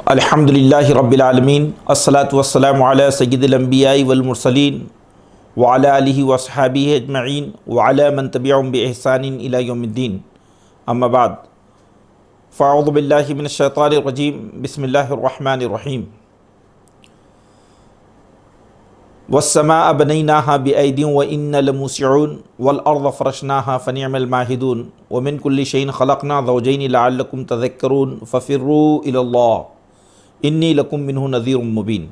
الحمدللہ رب العالمین الصلاۃ والسلام علی سید الانبیاء والمرسلین وعلی آلہ واصحابہ اجمعین وعلی من تبعهم بإحسان الی یوم الدین اما بعد فاعوذ باللہ من الشیطان الرجیم بسم اللہ الرحمن الرحیم والسماء بنیناها بأید وإنا لموسعون والارض فرشناها فنعم الماہدون ومن کل شیء خلقنا زوجین لعلکم تذکرون ففروا الی اللہ انی لکم منہ نذیر مبین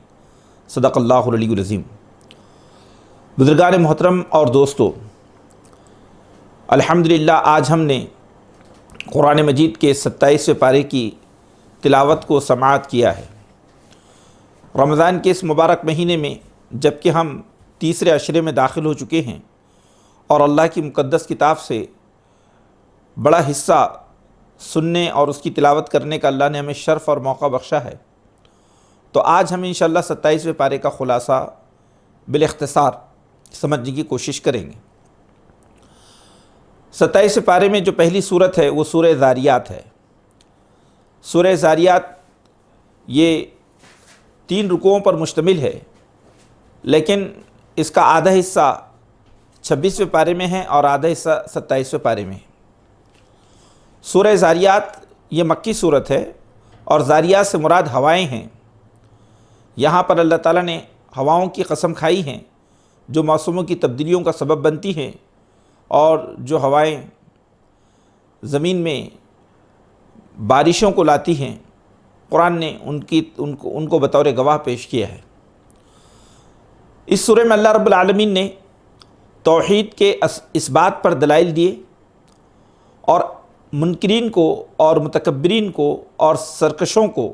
صدق اللہ العلی العظیم۔ بزرگان محترم اور دوستو، الحمدللہ آج ہم نے قرآن مجید کے 27ویں پارے کی تلاوت کو سماعت کیا ہے۔ رمضان کے اس مبارک مہینے میں جب کہ ہم تیسرے عشرے میں داخل ہو چکے ہیں اور اللہ کی مقدس کتاب سے بڑا حصہ سننے اور اس کی تلاوت کرنے کا اللہ نے ہمیں شرف اور موقع بخشا ہے، تو آج ہم انشاءاللہ 27ویں پارے کا خلاصہ بالاختصار سمجھنے کی کوشش کریں گے۔ 27ویں پارے میں جو پہلی صورت ہے وہ سورہ ذاریات ہے۔ سورہ ذاریات یہ 3 رکوعوں پر مشتمل ہے، لیکن اس کا آدھا حصہ 26ویں پارے میں ہے اور آدھا حصہ 27ویں پارے میں ہے۔ سورہ ذاریات یہ مکی صورت ہے اور ذاریات سے مراد ہوائیں ہیں۔ یہاں پر اللہ تعالیٰ نے ہواؤں کی قسم کھائی ہیں جو موسموں کی تبدیلیوں کا سبب بنتی ہیں، اور جو ہوائیں زمین میں بارشوں کو لاتی ہیں، قرآن نے ان کو بطور گواہ پیش کیا ہے۔ اس سورہ میں اللہ رب العالمین نے توحید کے اس بات پر دلائل دیے اور منکرین کو اور متکبرین کو اور سرکشوں کو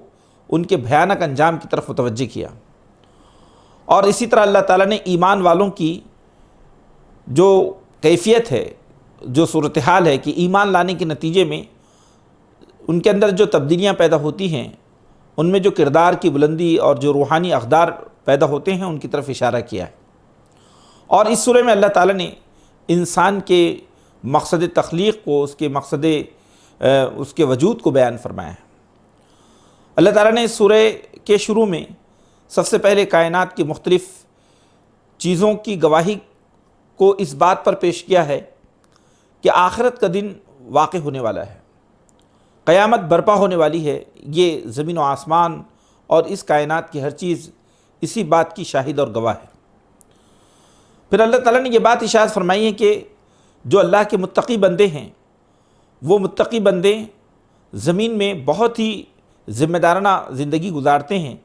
ان کے بھیانک انجام کی طرف متوجہ کیا، اور اسی طرح اللہ تعالیٰ نے ایمان والوں کی جو کیفیت ہے، جو صورتحال ہے کہ ایمان لانے کے نتیجے میں ان کے اندر جو تبدیلیاں پیدا ہوتی ہیں، ان میں جو کردار کی بلندی اور جو روحانی اقدار پیدا ہوتے ہیں، ان کی طرف اشارہ کیا ہے۔ اور اس سورہ میں اللہ تعالیٰ نے انسان کے مقصد تخلیق کو، اس کے وجود کو بیان فرمایا ہے۔ اللہ تعالیٰ نے اس سورہ کے شروع میں سب سے پہلے کائنات کی مختلف چیزوں کی گواہی کو اس بات پر پیش کیا ہے کہ آخرت کا دن واقع ہونے والا ہے، قیامت برپا ہونے والی ہے۔ یہ زمین و آسمان اور اس کائنات کی ہر چیز اسی بات کی شاہد اور گواہ ہے۔ پھر اللہ تعالیٰ نے یہ بات ارشاد فرمائی ہے کہ جو اللہ کے متقی بندے ہیں، وہ متقی بندے زمین میں بہت ہی ذمہ دارانہ زندگی گزارتے ہیں۔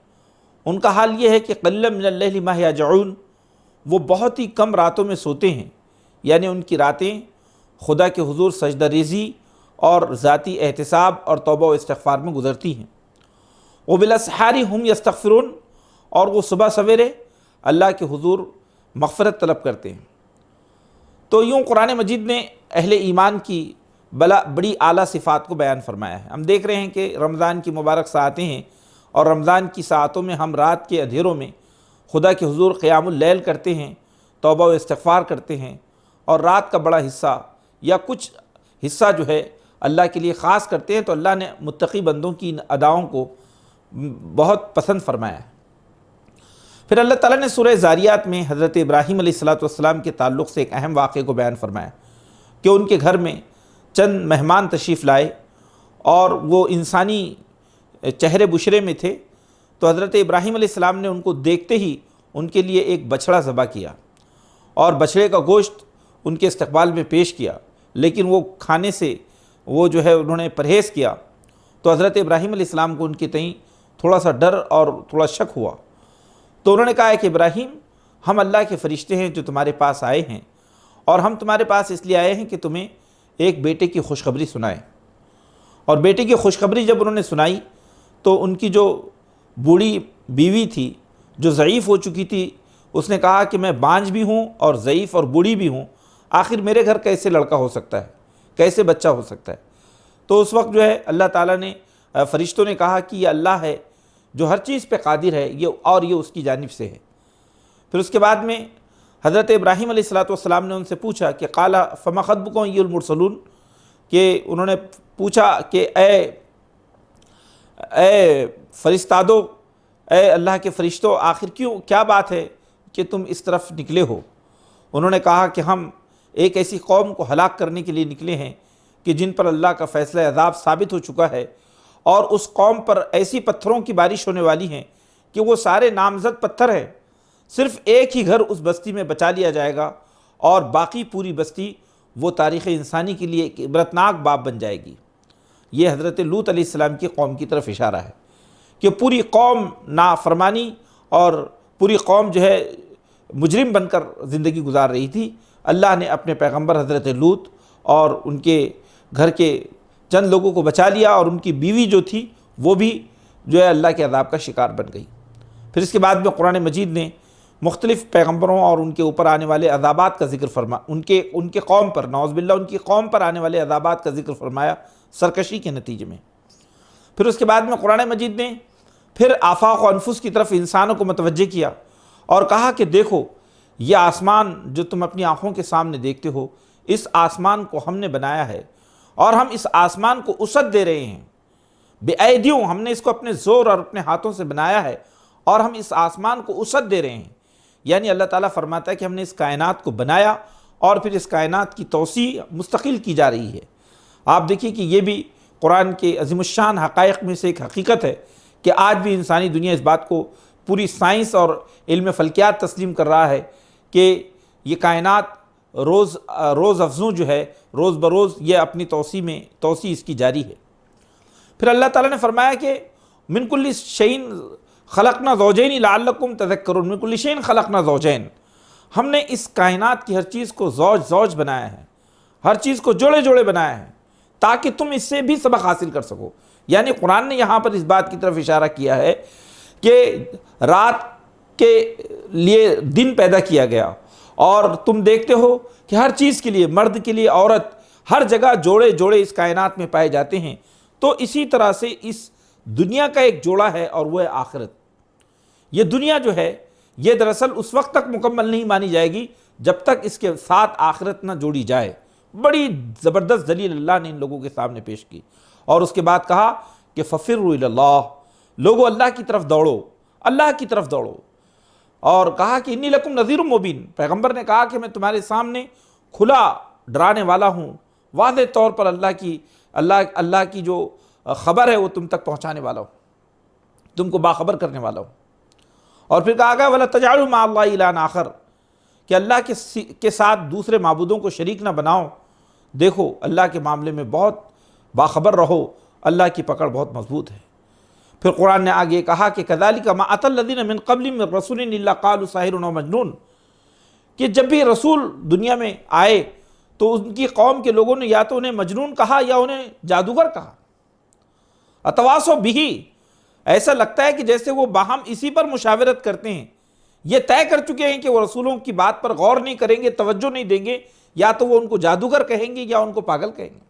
ان کا حال یہ ہے کہ قلیلا من اللیل ما یہجعون، وہ بہت ہی کم راتوں میں سوتے ہیں، یعنی ان کی راتیں خدا کے حضور سجدہ ریزی اور ذاتی احتساب اور توبہ و استغفار میں گزرتی ہیں۔ وبالاسحار ہم یستغفرون، اور وہ صبح سویرے اللہ کے حضور مغفرت طلب کرتے ہیں۔ تو یوں قرآن مجید نے اہل ایمان کی بڑی اعلیٰ صفات کو بیان فرمایا ہے۔ ہم دیکھ رہے ہیں کہ رمضان کی مبارک ساعتیں ہیں، اور رمضان کی ساعتوں میں ہم رات کے اندھیروں میں خدا کے حضور قیام اللیل کرتے ہیں، توبہ و استغفار کرتے ہیں، اور رات کا بڑا حصہ یا کچھ حصہ جو ہے اللہ کے لیے خاص کرتے ہیں۔ تو اللہ نے متقی بندوں کی ان اداؤں کو بہت پسند فرمایا ہے۔ پھر اللہ تعالیٰ نے سورہ ذاریات میں حضرت ابراہیم علیہ السلام کے تعلق سے ایک اہم واقعے کو بیان فرمایا کہ ان کے گھر میں چند مہمان تشریف لائے اور وہ انسانی چہرے بشرے میں تھے، تو حضرت ابراہیم علیہ السلام نے ان کو دیکھتے ہی ان کے لیے ایک بچھڑا ذبح کیا اور بچھڑے کا گوشت ان کے استقبال میں پیش کیا، لیکن وہ کھانے سے وہ جو ہے انہوں نے پرہیز کیا۔ تو حضرت ابراہیم علیہ السلام کو ان کے تئیں تھوڑا سا ڈر اور تھوڑا شک ہوا، تو انہوں نے کہا کہ ابراہیم، ہم اللہ کے فرشتے ہیں جو تمہارے پاس آئے ہیں، اور ہم تمہارے پاس اس لیے آئے ہیں کہ تمہیں ایک بیٹے کی خوشخبری سنائیں۔ اور بیٹے کی خوشخبری جب انہوں نے سنائی تو ان کی جو بوڑھی بیوی تھی جو ضعیف ہو چکی تھی، اس نے کہا کہ میں بانجھ بھی ہوں اور ضعیف اور بوڑھی بھی ہوں، آخر میرے گھر کیسے لڑکا ہو سکتا ہے، کیسے بچہ ہو سکتا ہے؟ تو اس وقت جو ہے اللہ تعالیٰ نے فرشتوں نے کہا کہ یہ اللہ ہے جو ہر چیز پہ قادر ہے، یہ اس کی جانب سے ہے۔ پھر اس کے بعد میں حضرت ابراہیم علیہ السلام نے ان سے پوچھا کہ قال فما خطبکم ایھا المرسلون، کہ انہوں نے پوچھا کہ اے اے فرشتادو، اے اللہ کے فرشتوں، آخر کیا بات ہے کہ تم اس طرف نکلے ہو؟ انہوں نے کہا کہ ہم ایک ایسی قوم کو ہلاک کرنے کے لیے نکلے ہیں کہ جن پر اللہ کا فیصلہ عذاب ثابت ہو چکا ہے، اور اس قوم پر ایسی پتھروں کی بارش ہونے والی ہیں کہ وہ سارے نامزد پتھر ہیں، صرف ایک ہی گھر اس بستی میں بچا لیا جائے گا اور باقی پوری بستی وہ تاریخ انسانی کے لیے ایک عبرتناک باب بن جائے گی۔ یہ حضرت لوط علیہ السلام کی قوم کی طرف اشارہ ہے کہ پوری قوم نافرمانی اور پوری قوم جو ہے مجرم بن کر زندگی گزار رہی تھی۔ اللہ نے اپنے پیغمبر حضرت لوط اور ان کے گھر کے چند لوگوں کو بچا لیا، اور ان کی بیوی جو تھی وہ بھی جو ہے اللہ کے عذاب کا شکار بن گئی۔ پھر اس کے بعد میں قرآن مجید نے مختلف پیغمبروں اور ان کے اوپر آنے والے عذابات کا ذکر ان کے قوم پر، نعوذ باللہ ان کی قوم پر آنے والے عذابات کا ذکر فرمایا سرکشی کے نتیجے میں۔ پھر اس کے بعد میں قرآن مجید نے پھر آفاق و انفس کی طرف انسانوں کو متوجہ کیا اور کہا کہ دیکھو، یہ آسمان جو تم اپنی آنکھوں کے سامنے دیکھتے ہو، اس آسمان کو ہم نے بنایا ہے، اور ہم اس آسمان کو وسعت دے رہے ہیں بے ایدیوں، ہم نے اس کو اپنے زور اور اپنے ہاتھوں سے بنایا ہے، اور ہم اس آسمان کو وسعت دے رہے ہیں۔ یعنی اللہ تعالیٰ فرماتا ہے کہ ہم نے اس کائنات کو بنایا اور پھر اس کائنات کی توسیع مستقل کی جا رہی ہے۔ آپ دیکھیے کہ یہ بھی قرآن کے عظیم الشان حقائق میں سے ایک حقیقت ہے کہ آج بھی انسانی دنیا اس بات کو پوری سائنس اور علم فلکیات تسلیم کر رہا ہے کہ یہ کائنات روز افزوں جو ہے، روز بروز یہ اپنی توسیع اس کی جاری ہے۔ پھر اللہ تعالیٰ نے فرمایا کہ من کل شیء خلقنا زوجین لعلکم تذکرون، من کل شیء خلقنا زوجین، ہم نے اس کائنات کی ہر چیز کو زوج بنایا ہے، ہر چیز کو جوڑے جوڑے بنایا ہے تاکہ تم اس سے بھی سبق حاصل کر سکو۔ یعنی قرآن نے یہاں پر اس بات کی طرف اشارہ کیا ہے کہ رات کے لیے دن پیدا کیا گیا، اور تم دیکھتے ہو کہ ہر چیز کے لیے، مرد کے لیے عورت، ہر جگہ جوڑے جوڑے اس کائنات میں پائے جاتے ہیں۔ تو اسی طرح سے اس دنیا کا ایک جوڑا ہے اور وہ ہے آخرت۔ یہ دنیا جو ہے یہ دراصل اس وقت تک مکمل نہیں مانی جائے گی جب تک اس کے ساتھ آخرت نہ جوڑی جائے۔ بڑی زبردست دلیل اللہ نے ان لوگوں کے سامنے پیش کی، اور اس کے بعد کہا کہ فَفِرُّوا إِلَى اللَّهِ، لوگو اللہ کی طرف دوڑو، اللہ کی طرف دوڑو، اور کہا کہ انی لکم نذیر مبین، پیغمبر نے کہا کہ میں تمہارے سامنے کھلا ڈرانے والا ہوں، واضح طور پر اللہ کی جو خبر ہے وہ تم تک پہنچانے والا ہوں، تم کو باخبر کرنے والا ہوں۔ اور پھر کہا گیا وَلَا تَجْعَلُوا مَعَ اللَّهِ إِلَٰهًا آخر، کہ اللہ کے ساتھ دوسرے معبودوں کو شریک نہ بناؤ۔ دیکھو اللہ کے معاملے میں بہت باخبر رہو، اللہ کی پکڑ بہت مضبوط ہے۔ پھر قرآن نے آگے کہا کہ كَذَلِكَ مَا أَتَى الَّذِينَ مِن قَبْلِهِم مِّن رَّسُولٍ إِلَّا قَالُوا سَاحِرٌ أَوْ مَجْنُونٌ، کہ جب بھی رسول دنیا میں آئے تو ان کی قوم کے لوگوں نے یا تو انہیں مجنون کہا یا انہیں جادوگر کہا۔ أَتَوَاصَوْا بِهِ، ایسا لگتا ہے کہ جیسے وہ باہم اسی پر مشاورت کرتے ہیں، یہ طے کر چکے ہیں کہ وہ رسولوں کی بات پر غور نہیں کریں گے، توجہ نہیں دیں گے، یا تو وہ ان کو جادوگر کہیں گے یا ان کو پاگل کہیں گے۔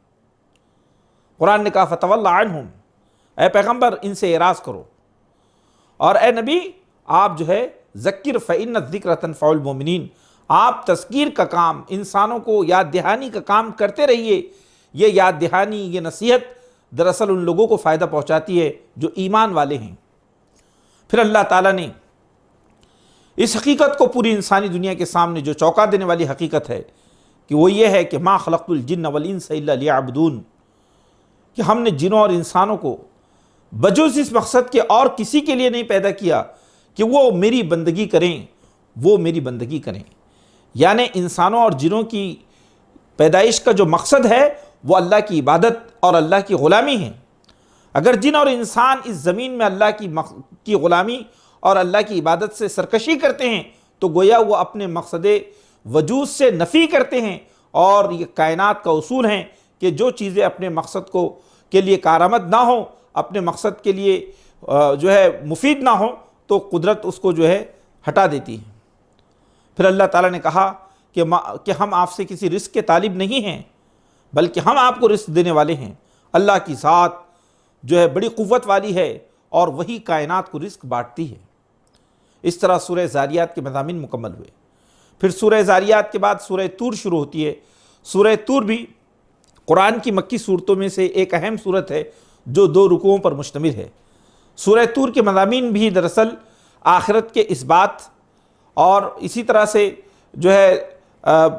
قرآن نے کہا فَتَوَلَّ عَنْهُمْ، اے پیغمبر ان سے اعراض کرو، اور اے نبی آپ جو ہے ذکر فَإِنَّ الذِّكْرَ تَنفَعُ الْمُؤْمِنِينَ، آپ تذکیر کا کام، انسانوں کو یاد دہانی کا کام کرتے رہیے۔ یہ یاد دہانی، یہ نصیحت دراصل ان لوگوں کو فائدہ پہنچاتی ہے جو ایمان والے ہیں۔ پھر اللہ تعالیٰ نے اس حقیقت کو پوری انسانی دنیا کے سامنے جو چونکا دینے والی حقیقت ہے کہ وہ یہ ہے کہ ما خلقت الجن والانس الا لیعبدون، کہ ہم نے جنوں اور انسانوں کو بجز اس مقصد کے اور کسی کے لیے نہیں پیدا کیا کہ وہ میری بندگی کریں، وہ میری بندگی کریں۔ یعنی انسانوں اور جنوں کی پیدائش کا جو مقصد ہے وہ اللہ کی عبادت اور اللہ کی غلامی ہے۔ اگر جن اور انسان اس زمین میں اللہ کی غلامی اور اللہ کی عبادت سے سرکشی کرتے ہیں تو گویا وہ اپنے مقصد وجود سے نفی کرتے ہیں، اور یہ کائنات کا اصول ہے کہ جو چیزیں اپنے مقصد کے لیے کارآمد نہ ہوں، اپنے مقصد کے لیے جو ہے مفید نہ ہوں، تو قدرت اس کو جو ہے ہٹا دیتی ہے۔ پھر اللہ تعالیٰ نے کہا کہ ہم آپ سے کسی رزق کے طالب نہیں ہیں، بلکہ ہم آپ کو رزق دینے والے ہیں۔ اللہ کی ذات جو ہے بڑی قوت والی ہے اور وہی کائنات کو رزق بانٹتی ہے۔ اس طرح سورہ زاریات کے مضامین مکمل ہوئے۔ پھر سورہ زاریات کے بعد سورہ طور شروع ہوتی ہے۔ سورہ طور بھی قرآن کی مکی صورتوں میں سے ایک اہم صورت ہے۔ جو 2 رکوعوں پر مشتمل ہے۔ سورہ طور کے مضامین بھی دراصل آخرت کے اثبات اور اسی طرح سے جو ہے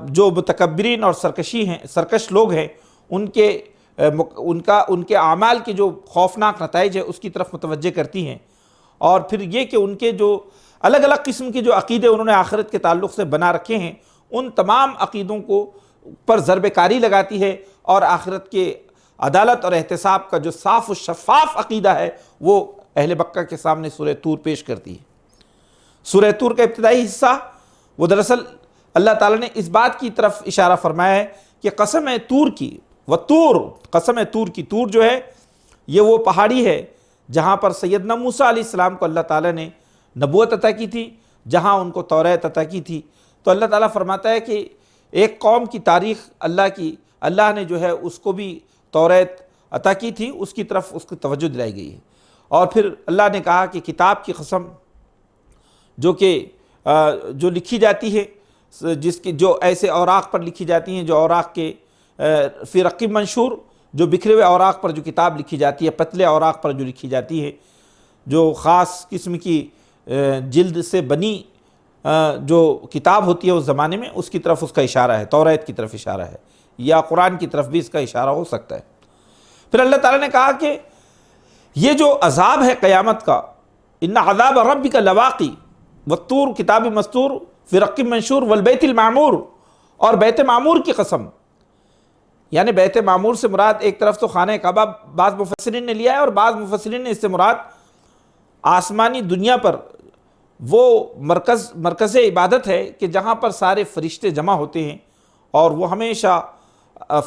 جو متکبرین اور سرکش لوگ ہیں ان کے اعمال کے جو خوفناک نتائج ہے اس کی طرف متوجہ کرتی ہیں، اور پھر یہ کہ ان کے جو الگ الگ قسم کے جو عقیدے انہوں نے آخرت کے تعلق سے بنا رکھے ہیں ان تمام عقیدوں کو پر ضرب کاری لگاتی ہے، اور آخرت کے عدالت اور احتساب کا جو صاف و شفاف عقیدہ ہے وہ اہل مکہ کے سامنے سورہ طور پیش کرتی ہے۔ سورہ طور کا ابتدائی حصہ وہ دراصل اللہ تعالیٰ نے اس بات کی طرف اشارہ فرمایا ہے کہ قسم ہے طور کی، وطور، قسم ہے طور کی۔ طور جو ہے یہ وہ پہاڑی ہے جہاں پر سیدنا موسیٰ علیہ السلام کو اللہ تعالیٰ نے نبوت عطا کی تھی، جہاں ان کو توریت عطا کی تھی۔ تو اللہ تعالیٰ فرماتا ہے کہ ایک قوم کی تاریخ اللہ نے جو ہے اس کو بھی توریت عطا کی تھی، اس کی طرف اس کو توجہ دلائی گئی ہے۔ اور پھر اللہ نے کہا کہ کتاب کی قسم جو لکھی جاتی ہے، جو ایسے اوراق پر لکھی جاتی ہیں، جو اوراق کے فی رق منشور، جو بکھرے ہوئے اوراق پر جو کتاب لکھی جاتی ہے، پتلے اوراق پر جو لکھی جاتی ہے، جو خاص قسم کی جلد سے بنی جو کتاب ہوتی ہے اس زمانے میں، اس کی طرف اس کا اشارہ ہے، توریت کی طرف اشارہ ہے، یا قرآن کی طرف بھی اس کا اشارہ ہو سکتا ہے۔ پھر اللہ تعالیٰ نے کہا کہ یہ جو عذاب ہے قیامت کا، ان عذاب ربک لواقی والطور کتاب مستور فی رق منشور والبیت المعمور، اور بیت معمور کی قسم، یعنی بیت معمور سے مراد ایک طرف تو خانہ کعبہ بعض مفسرین نے لیا ہے، اور بعض مفسرین نے اس سے مراد آسمانی دنیا پر وہ مرکز عبادت ہے کہ جہاں پر سارے فرشتے جمع ہوتے ہیں، اور وہ ہمیشہ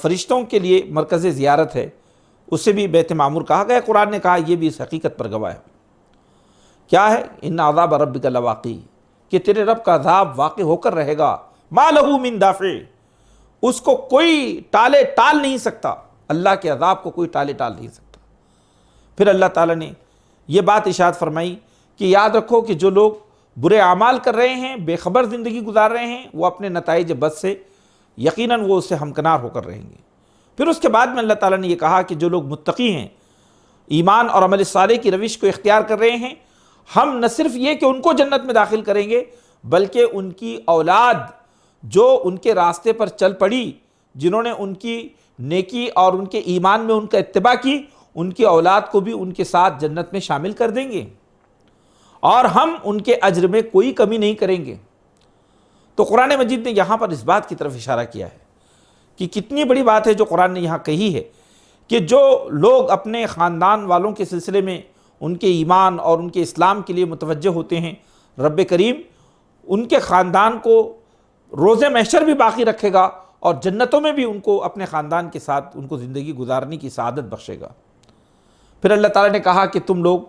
فرشتوں کے لیے مرکز زیارت ہے، اسے بھی بیت معمور کہا گیا۔ قرآن نے کہا یہ بھی اس حقیقت پر گواہ ہے۔ کیا ہے؟ ان عذاب ربک لواقع، کہ تیرے رب کا عذاب واقع ہو کر رہے گا، ما لہ من دافع، اس کو کوئی ٹال نہیں سکتا، اللہ کے عذاب کو کوئی ٹال نہیں سکتا۔ پھر اللہ تعالیٰ نے یہ بات ارشاد فرمائی کہ یاد رکھو کہ جو لوگ برے اعمال کر رہے ہیں، بے خبر زندگی گزار رہے ہیں، وہ اپنے نتائج بد سے یقیناً وہ اس سے ہمکنار ہو کر رہیں گے۔ پھر اس کے بعد میں اللہ تعالیٰ نے یہ کہا کہ جو لوگ متقی ہیں، ایمان اور عمل صالح کی روش کو اختیار کر رہے ہیں، ہم نہ صرف یہ کہ ان کو جنت میں داخل کریں گے، بلکہ ان کی اولاد جو ان کے راستے پر چل پڑی، جنہوں نے ان کی نیکی اور ان کے ایمان میں ان کا اتباع کی، ان کی اولاد کو بھی ان کے ساتھ جنت میں شامل کر دیں گے، اور ہم ان کے اجر میں کوئی کمی نہیں کریں گے۔ تو قرآن مجید نے یہاں پر اس بات کی طرف اشارہ کیا ہے کہ کتنی بڑی بات ہے جو قرآن نے یہاں کہی ہے کہ جو لوگ اپنے خاندان والوں کے سلسلے میں ان کے ایمان اور ان کے اسلام کے لیے متوجہ ہوتے ہیں، رب کریم ان کے خاندان کو روز محشر بھی باقی رکھے گا، اور جنتوں میں بھی ان کو اپنے خاندان کے ساتھ ان کو زندگی گزارنے کی سعادت بخشے گا۔ پھر اللہ تعالیٰ نے کہا کہ تم لوگ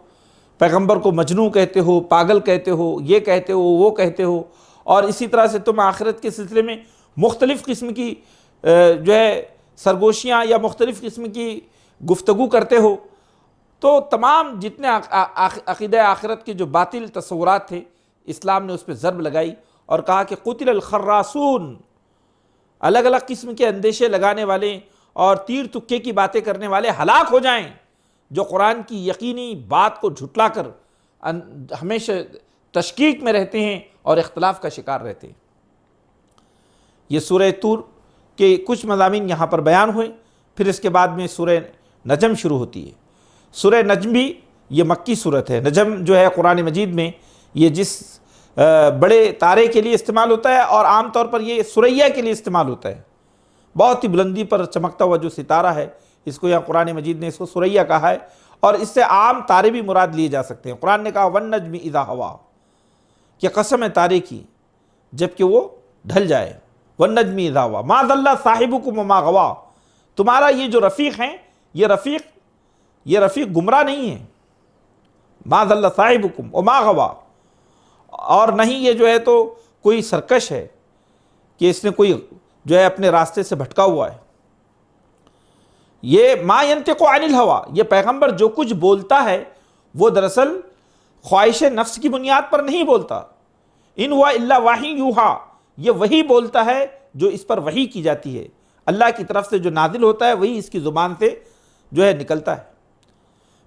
پیغمبر کو مجنون کہتے ہو، پاگل کہتے ہو، یہ کہتے ہو، وہ کہتے ہو، اور اسی طرح سے تم آخرت کے سلسلے میں مختلف قسم کی جو ہے سرگوشیاں یا مختلف قسم کی گفتگو کرتے ہو۔ تو تمام جتنے عقیدہ آخرت کے جو باطل تصورات تھے، اسلام نے اس پہ ضرب لگائی اور کہا کہ قتل الخراسون، الگ الگ قسم کے اندیشے لگانے والے اور تیر تکے کی باتیں کرنے والے ہلاک ہو جائیں، جو قرآن کی یقینی بات کو جھٹلا کر ہمیشہ تشکیک میں رہتے ہیں اور اختلاف کا شکار رہتے ہیں۔ یہ سورہ طور کے کچھ مضامین یہاں پر بیان ہوئے۔ پھر اس کے بعد میں سورہ نجم شروع ہوتی ہے۔ سورہ نجم بھی یہ مکی صورت ہے۔ نجم جو ہے قرآن مجید میں یہ جس بڑے تارے کے لیے استعمال ہوتا ہے، اور عام طور پر یہ ثریا کے لیے استعمال ہوتا ہے، بہت ہی بلندی پر چمکتا ہوا جو ستارہ ہے، اس کو یہاں قرآن مجید نے اس کو ثریا کہا ہے، اور اس سے عام تارے بھی مراد لیے جا سکتے ہیں۔ قرآن نے کہا والنجم اذا ہوا، کہ قسم ہے تارے کی جب کہ وہ ڈھل جائے، والنجم اذا ہوا ما ضل صاحبکم وما غوا، تمہارا یہ جو رفیق ہیں، یہ رفیق گمراہ نہیں ہے، ما ضل صاحبکم وما غوا، اور نہیں یہ جو ہے تو کوئی سرکش ہے کہ اس نے کوئی جو ہے اپنے راستے سے بھٹکا ہوا ہے۔ یہ ما ینطق عن الہوی، یہ پیغمبر جو کچھ بولتا ہے وہ دراصل خواہش نفس کی بنیاد پر نہیں بولتا، ان ہوا الا وحی یوحا، یہ وہی بولتا ہے جو اس پر وحی کی جاتی ہے، اللہ کی طرف سے جو نازل ہوتا ہے وہی اس کی زبان سے جو ہے نکلتا ہے۔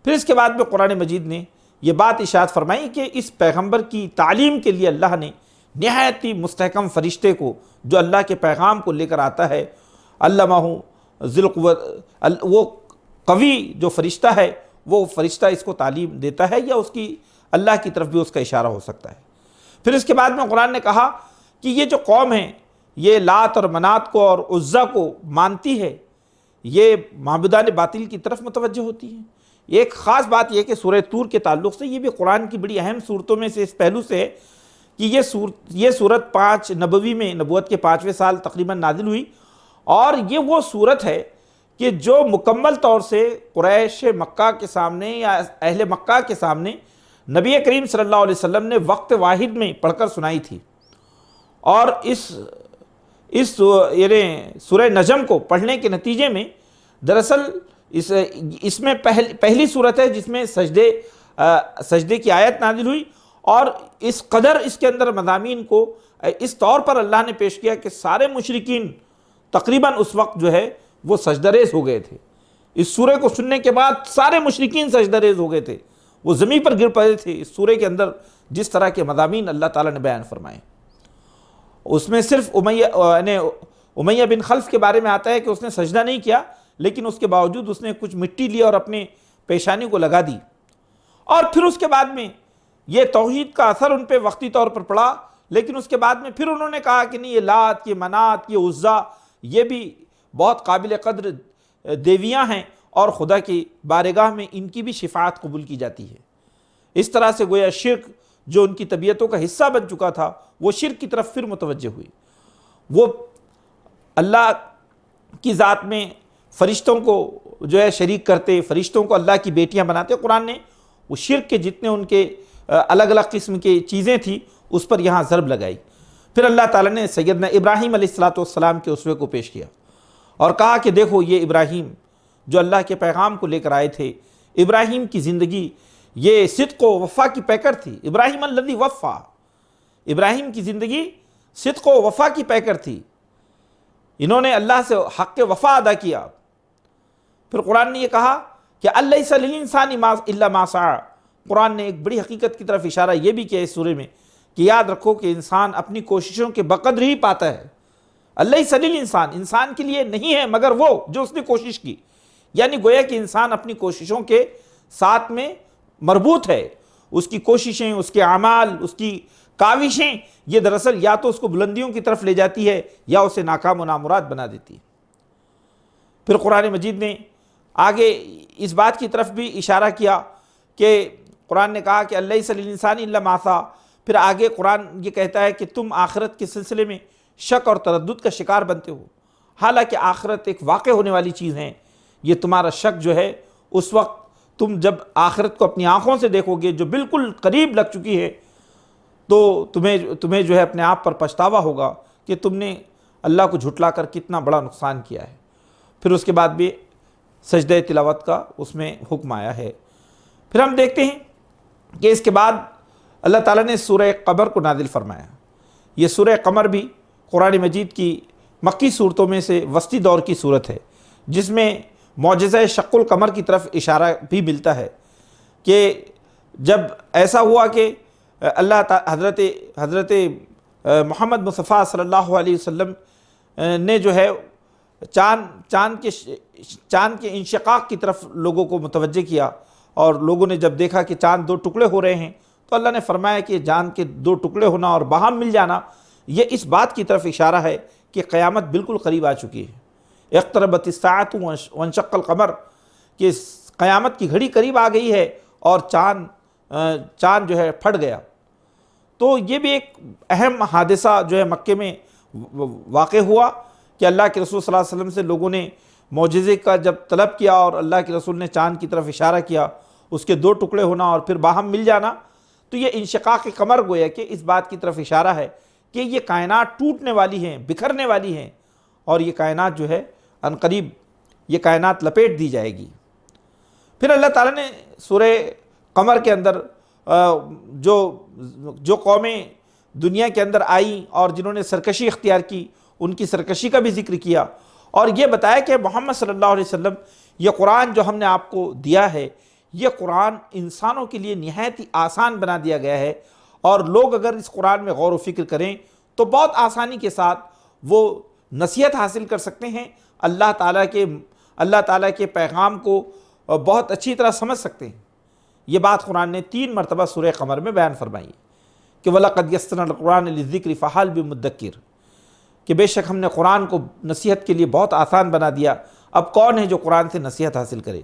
پھر اس کے بعد میں قرآن مجید نے یہ بات ارشاد فرمائی کہ اس پیغمبر کی تعلیم کے لیے اللہ نے نہایت ہی مستحکم فرشتے کو، جو اللہ کے پیغام کو لے کر آتا ہے، علمہ ذی القوت، وہ قوی جو فرشتہ ہے، وہ فرشتہ اس کو تعلیم دیتا ہے، یا اس کی اللہ کی طرف بھی اس کا اشارہ ہو سکتا ہے۔ پھر اس کے بعد میں قرآن نے کہا کہ یہ جو قوم ہے یہ لات اور منات کو اور عزا کو مانتی ہے، یہ معبودان باطل کی طرف متوجہ ہوتی ہے۔ ایک خاص بات یہ کہ سورہ طور کے تعلق سے، یہ بھی قرآن کی بڑی اہم صورتوں میں سے اس پہلو سے ہے کہ یہ صورت 5 نبوی میں، نبوت کے 5ویں سال تقریباً نازل ہوئی، اور یہ وہ صورت ہے کہ جو مکمل طور سے قریش مکہ کے سامنے یا اہل مکہ کے سامنے نبی کریم صلی اللہ علیہ وسلم نے وقت واحد میں پڑھ کر سنائی تھی۔ اور اس یعنی سورہ نجم کو پڑھنے کے نتیجے میں دراصل اس میں پہلی صورت ہے جس میں سجدے کی آیت نازل ہوئی، اور اس قدر اس کے اندر مضامین کو اس طور پر اللہ نے پیش کیا کہ سارے مشرکین تقریباً اس وقت جو ہے وہ سجدہ ریز ہو گئے تھے۔ اس سورہ کو سننے کے بعد سارے مشرکین سجدہ ریز ہو گئے تھے، وہ زمین پر گر پڑے تھے اس سورہ کے اندر جس طرح کے مضامین اللہ تعالیٰ نے بیان فرمائے۔ اس میں صرف امیہ بن خلف کے بارے میں آتا ہے کہ اس نے سجدہ نہیں کیا، لیکن اس کے باوجود اس نے کچھ مٹی لی اور اپنے پیشانی کو لگا دی، اور پھر اس کے بعد میں یہ توحید کا اثر ان پہ وقتی طور پر پڑا، لیکن اس کے بعد میں پھر انہوں نے کہا کہ نہیں، یہ لات، یہ منات، یہ عزا، یہ بھی بہت قابل قدر دیویاں ہیں، اور خدا کی بارگاہ میں ان کی بھی شفاعت قبول کی جاتی ہے۔ اس طرح سے گویا شرک جو ان کی طبیعتوں کا حصہ بن چکا تھا، وہ شرک کی طرف پھر متوجہ ہوئی۔ وہ اللہ کی ذات میں فرشتوں کو جو ہے شریک کرتے، فرشتوں کو اللہ کی بیٹیاں بناتے۔ قرآن نے وہ شرک کے جتنے ان کے الگ الگ قسم کی چیزیں تھیں اس پر یہاں ضرب لگائی۔ پھر اللہ تعالیٰ نے سیدنا ابراہیم علیہ السلام کے اسوے کو پیش کیا اور کہا کہ دیکھو یہ ابراہیم جو اللہ کے پیغام کو لے کر آئے تھے، ابراہیم کی زندگی یہ صدق و وفا کی پیکر تھی۔ ابراہیم الذی وفا، ابراہیم کی زندگی صدق و وفا کی پیکر تھی، انہوں نے اللہ سے حق وفا ادا کیا۔ پھر قرآن نے یہ کہا کہ الیس للانسان الا ما سعی، قرآن نے ایک بڑی حقیقت کی طرف اشارہ یہ بھی کیا اس سورے میں کہ یاد رکھو کہ انسان اپنی کوششوں کے بقدر ہی پاتا ہے۔ الیس للانسان، انسان کے لیے نہیں ہے مگر وہ جو اس نے کوشش کی، یعنی گویا کہ انسان اپنی کوششوں کے ساتھ میں مربوط ہے، اس کی کوششیں، اس کے اعمال، اس کی کاوشیں، یہ دراصل یا تو اس کو بلندیوں کی طرف لے جاتی ہے یا اسے ناکام و نامراد بنا دیتی ہے۔ پھر قرآن مجید نے آگے اس بات کی طرف بھی اشارہ کیا کہ قرآن نے کہا کہ الیس للانسان الا ما سعی، پھر آگے قرآن یہ کہتا ہے کہ تم آخرت کے سلسلے میں شک اور تردد کا شکار بنتے ہو، حالانکہ آخرت ایک واقع ہونے والی چیز ہے۔ یہ تمہارا شک جو ہے اس وقت تم جب آخرت کو اپنی آنکھوں سے دیکھو گے جو بالکل قریب لگ چکی ہے، تو تمہیں جو ہے اپنے آپ پر پچھتاوا ہوگا کہ تم نے اللہ کو جھٹلا کر کتنا بڑا نقصان کیا ہے۔ پھر اس کے بعد بھی سجدہ تلاوت کا اس میں حکم آیا ہے۔ پھر ہم دیکھتے ہیں کہ اس کے بعد اللہ تعالیٰ نے سورہ قمر کو نازل فرمایا۔ یہ سورہ قمر بھی قرآن مجید کی مکی صورتوں میں سے وسطی دور کی صورت ہے، جس میں معجزہ شق القمر کی طرف اشارہ بھی ملتا ہے کہ جب ایسا ہوا کہ حضرت محمد مصطفیٰ صلی اللہ علیہ وسلم نے جو ہے چاند کے انشقاق کی طرف لوگوں کو متوجہ کیا، اور لوگوں نے جب دیکھا کہ چاند 2 ٹکڑے ہو رہے ہیں تو اللہ نے فرمایا کہ چاند کے 2 ٹکڑے ہونا اور باہم مل جانا یہ اس بات کی طرف اشارہ ہے کہ قیامت بالکل قریب آ چکی ہے۔ اقتربت الساعۃ وانشق القمر، کہ قیامت کی گھڑی قریب آ گئی ہے اور چاند جو ہے پھٹ گیا۔ تو یہ بھی ایک اہم حادثہ جو ہے مکے میں واقع ہوا کہ اللہ کے رسول صلی اللہ علیہ وسلم سے لوگوں نے معجزے کا جب طلب کیا اور اللہ کے رسول نے چاند کی طرف اشارہ کیا، اس کے 2 ٹکڑے ہونا اور پھر باہم مل جانا، تو یہ انشقاق قمر گویا کہ اس بات کی طرف اشارہ ہے کہ یہ کائنات ٹوٹنے والی ہیں، بکھرنے والی ہیں، اور یہ کائنات جو ہے عنقریب یہ کائنات لپیٹ دی جائے گی۔ پھر اللہ تعالیٰ نے سورہ قمر کے اندر جو قومیں دنیا کے اندر آئیں اور جنہوں نے سرکشی اختیار کی، ان کی سرکشی کا بھی ذکر کیا، اور یہ بتایا کہ محمد صلی اللہ علیہ وسلم یہ قرآن جو ہم نے آپ کو دیا ہے یہ قرآن انسانوں کے لیے نہایت ہی آسان بنا دیا گیا ہے، اور لوگ اگر اس قرآن میں غور و فکر کریں تو بہت آسانی کے ساتھ وہ نصیحت حاصل کر سکتے ہیں، اللہ تعالیٰ کے پیغام کو بہت اچھی طرح سمجھ سکتے ہیں۔ یہ بات قرآن نے 3 مرتبہ سورہ قمر میں بیان فرمائی کہ وَلَقَدْ يَسَّرْنَا الْقُرْآنَ لِلذِّكْرِ فَهَلْ مِن کہ بے شک ہم نے قرآن کو نصیحت کے لیے بہت آسان بنا دیا، اب کون ہے جو قرآن سے نصیحت حاصل کرے۔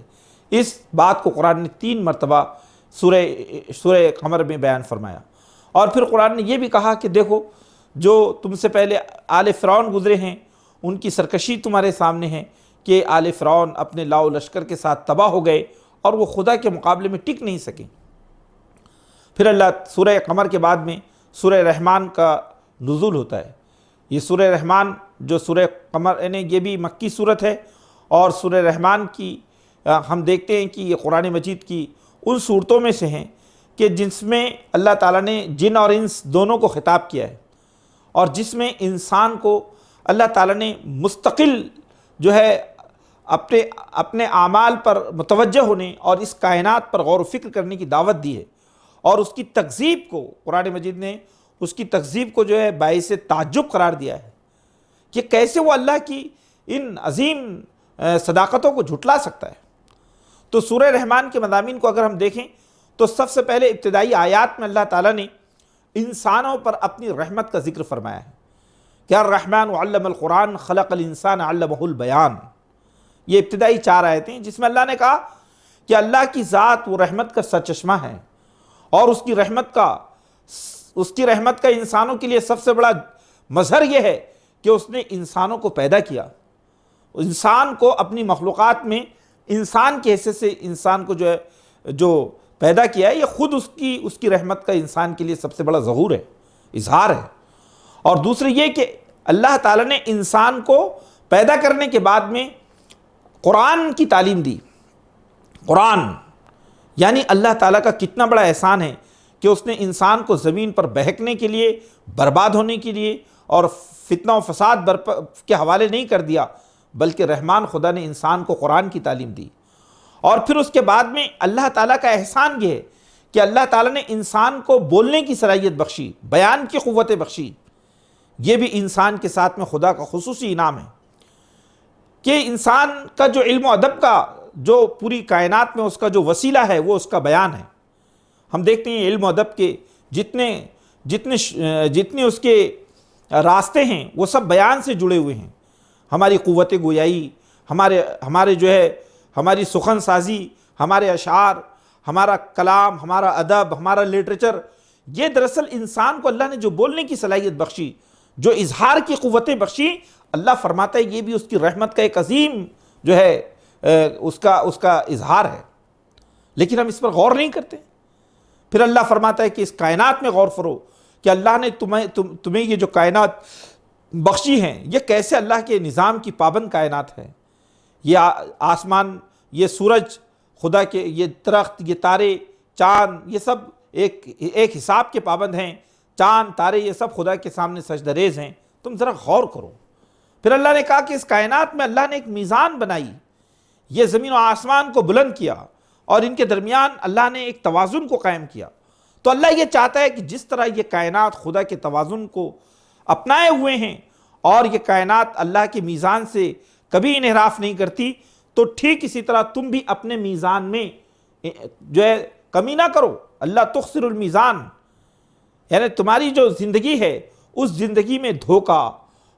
اس بات کو قرآن نے 3 مرتبہ سورہ قمر میں بیان فرمایا۔ اور پھر قرآن نے یہ بھی کہا کہ دیکھو جو تم سے پہلے آل فرعون گزرے ہیں ان کی سرکشی تمہارے سامنے ہے کہ آل فرعون اپنے لاؤ لشکر کے ساتھ تباہ ہو گئے اور وہ خدا کے مقابلے میں ٹک نہیں سکے۔ پھر اللہ سورہ قمر کے بعد میں سورہ رحمان کا نزول ہوتا ہے۔ یہ سورہ رحمان جو سورہ قمر یعنی یہ بھی مکی صورت ہے، اور سورہ رحمان کی ہم دیکھتے ہیں کہ یہ قرآن مجید کی ان صورتوں میں سے ہیں کہ جس میں اللہ تعالیٰ نے جن اور انس دونوں کو خطاب کیا ہے، اور جس میں انسان کو اللہ تعالیٰ نے مستقل جو ہے اپنے اعمال پر متوجہ ہونے اور اس کائنات پر غور و فکر کرنے کی دعوت دی ہے، اور اس کی تکذیب کو قرآن مجید نے اس کی تکذیب کو جو ہے باعث تعجب قرار دیا ہے کہ کیسے وہ اللہ کی ان عظیم صداقتوں کو جھٹلا سکتا ہے۔ تو سورہ رحمان کے مضامین کو اگر ہم دیکھیں تو سب سے پہلے ابتدائی آیات میں اللہ تعالیٰ نے انسانوں پر اپنی رحمت کا ذکر فرمایا ہے کہ الرحمن علم القرآن خلق الانسان علمہ البیان۔ یہ ابتدائی 4 آیتیں جس میں اللہ نے کہا کہ اللہ کی ذات وہ رحمت کا سرچشمہ ہے، اور اس کی رحمت کا انسانوں کے لیے سب سے بڑا مظہر یہ ہے کہ اس نے انسانوں کو پیدا کیا، انسان کو اپنی مخلوقات میں انسان کی حیثیت سے انسان کو جو پیدا کیا ہے، یہ خود اس کی رحمت کا انسان کے لیے سب سے بڑا ظہور ہے، اظہار ہے۔ اور دوسری یہ کہ اللہ تعالیٰ نے انسان کو پیدا کرنے کے بعد میں قرآن کی تعلیم دی۔ قرآن یعنی اللہ تعالیٰ کا کتنا بڑا احسان ہے کہ اس نے انسان کو زمین پر بہکنے کے لیے، برباد ہونے کے لیے اور فتنہ و فساد کے حوالے نہیں کر دیا، بلکہ رحمان خدا نے انسان کو قرآن کی تعلیم دی۔ اور پھر اس کے بعد میں اللہ تعالیٰ کا احسان یہ ہے کہ اللہ تعالیٰ نے انسان کو بولنے کی صلاحیت بخشی، بیان کی قوت بخشی۔ یہ بھی انسان کے ساتھ میں خدا کا خصوصی انعام ہے کہ انسان کا جو علم و ادب کا جو پوری کائنات میں اس کا جو وسیلہ ہے وہ اس کا بیان ہے۔ ہم دیکھتے ہیں علم و ادب کے جتنے اس کے راستے ہیں وہ سب بیان سے جڑے ہوئے ہیں۔ ہماری قوت گویائی، ہمارے جو ہے ہماری سخن سازی، ہمارے اشعار، ہمارا کلام، ہمارا ادب، ہمارا لٹریچر، یہ دراصل انسان کو اللہ نے جو بولنے کی صلاحیت بخشی، جو اظہار کی قوتیں بخشی، اللہ فرماتا ہے یہ بھی اس کی رحمت کا ایک عظیم جو ہے اس کا اظہار ہے، لیکن ہم اس پر غور نہیں کرتے۔ پھر اللہ فرماتا ہے کہ اس کائنات میں غور فرو کہ اللہ نے تمہیں یہ جو کائنات بخشی ہیں یہ کیسے اللہ کے نظام کی پابند کائنات ہے۔ یہ آسمان، یہ سورج خدا کے، یہ درخت، یہ تارے، چاند، یہ سب ایک حساب کے پابند ہیں۔ چاند، تارے، یہ سب خدا کے سامنے سجدہ ریز ہیں، تم ذرا غور کرو۔ پھر اللہ نے کہا کہ اس کائنات میں اللہ نے ایک میزان بنائی، یہ زمین و آسمان کو بلند کیا، اور ان کے درمیان اللہ نے ایک توازن کو قائم کیا۔ تو اللہ یہ چاہتا ہے کہ جس طرح یہ کائنات خدا کے توازن کو اپنائے ہوئے ہیں اور یہ کائنات اللہ کے میزان سے کبھی انحراف نہیں کرتی، تو ٹھیک اسی طرح تم بھی اپنے میزان میں جو ہے کمی نہ کرو۔ اللہ تخسر المیزان، یعنی تمہاری جو زندگی ہے اس زندگی میں دھوکہ،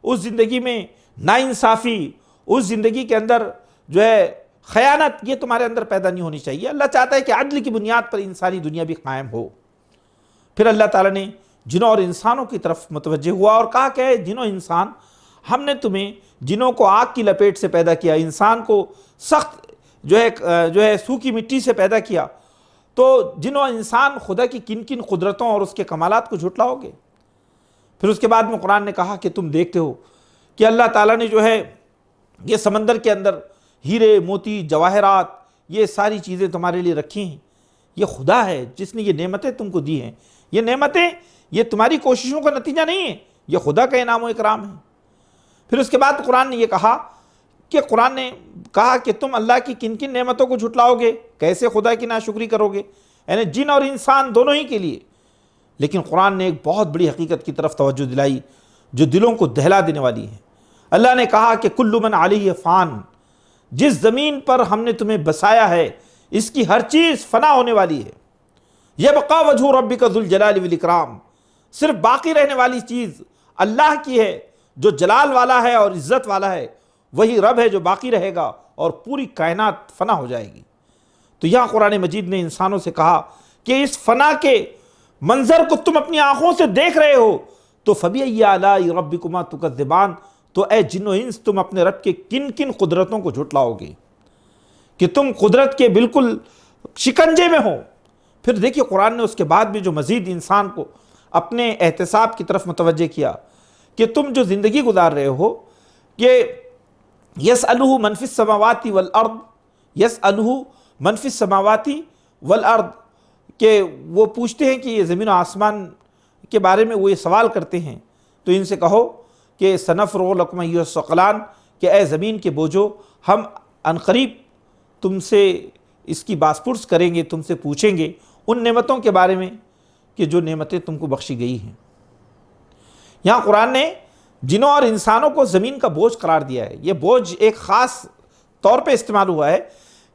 اس زندگی میں ناانصافی، اس زندگی کے اندر جو ہے خیانت، یہ تمہارے اندر پیدا نہیں ہونی چاہیے۔ اللہ چاہتا ہے کہ عدل کی بنیاد پر انسانی دنیا بھی قائم ہو۔ پھر اللہ تعالیٰ نے جنوں اور انسانوں کی طرف متوجہ ہوا اور کہا کہ جنوں انسان، ہم نے تمہیں جنوں کو آگ کی لپیٹ سے پیدا کیا، انسان کو سخت جو ہے سوکھی مٹی سے پیدا کیا، تو جنوں انسان خدا کی کن کن قدرتوں اور اس کے کمالات کو جھٹلاؤ گے۔ پھر اس کے بعد میں قرآن نے کہا کہ تم دیکھتے ہو کہ اللہ تعالیٰ نے جو ہے یہ سمندر کے اندر ہیرے، موتی، جواہرات، یہ ساری چیزیں تمہارے لیے رکھی ہیں۔ یہ خدا ہے جس نے یہ نعمتیں تم کو دی ہیں۔ یہ نعمتیں یہ تمہاری کوششوں کا نتیجہ نہیں ہے، یہ خدا کا انعام و اکرام ہے۔ پھر اس کے بعد قرآن نے یہ کہا کہ قرآن نے کہا کہ تم اللہ کی کن کن نعمتوں کو جھٹلاؤ گے، کیسے خدا کی ناشکری کرو گے، یعنی جن اور انسان دونوں ہی کے لیے۔ لیکن قرآن نے ایک بہت بڑی حقیقت کی طرف توجہ دلائی جو دلوں کو دہلا دینے والی ہے۔ اللہ نے کہا کہ کل من علیہ فان، جس زمین پر ہم نے تمہیں بسایا ہے اس کی ہر چیز فنا ہونے والی ہے۔ یبقی وجہ ربک ذو الجلال والاکرام، صرف باقی رہنے والی چیز اللہ کی ہے جو جلال والا ہے اور عزت والا ہے، وہی رب ہے جو باقی رہے گا اور پوری کائنات فنا ہو جائے گی۔ تو یہاں قرآن مجید نے انسانوں سے کہا کہ اس فنا کے منظر کو تم اپنی آنکھوں سے دیکھ رہے ہو تو فَبِأَيِّ آلَاءِ رَبِّكُمَا تُكَذِّبَانِ، تو اے جن و انس تم اپنے رب کے کن کن قدرتوں کو جھٹلاؤ گے کہ تم قدرت کے بالکل شکنجے میں ہو۔ پھر دیکھیے قرآن نے اس کے بعد بھی جو مزید انسان کو اپنے احتساب کی طرف متوجہ کیا کہ تم جو زندگی گزار رہے ہو کہ یسألہ من فی السماوات والارض، یسألہ من فی السماوات والارض، کہ وہ پوچھتے ہیں کہ یہ زمین و آسمان کے بارے میں وہ یہ سوال کرتے ہیں، تو ان سے کہو کہ سنفرغ لکم ایھا الثقلان، کہ اے زمین کے بوجھو ہم عنقریب تم سے اس کی باس پرس کریں گے، تم سے پوچھیں گے ان نعمتوں کے بارے میں کہ جو نعمتیں تم کو بخشی گئی ہیں۔ یہاں قرآن نے جنوں اور انسانوں کو زمین کا بوجھ قرار دیا ہے۔ یہ بوجھ ایک خاص طور پہ استعمال ہوا ہے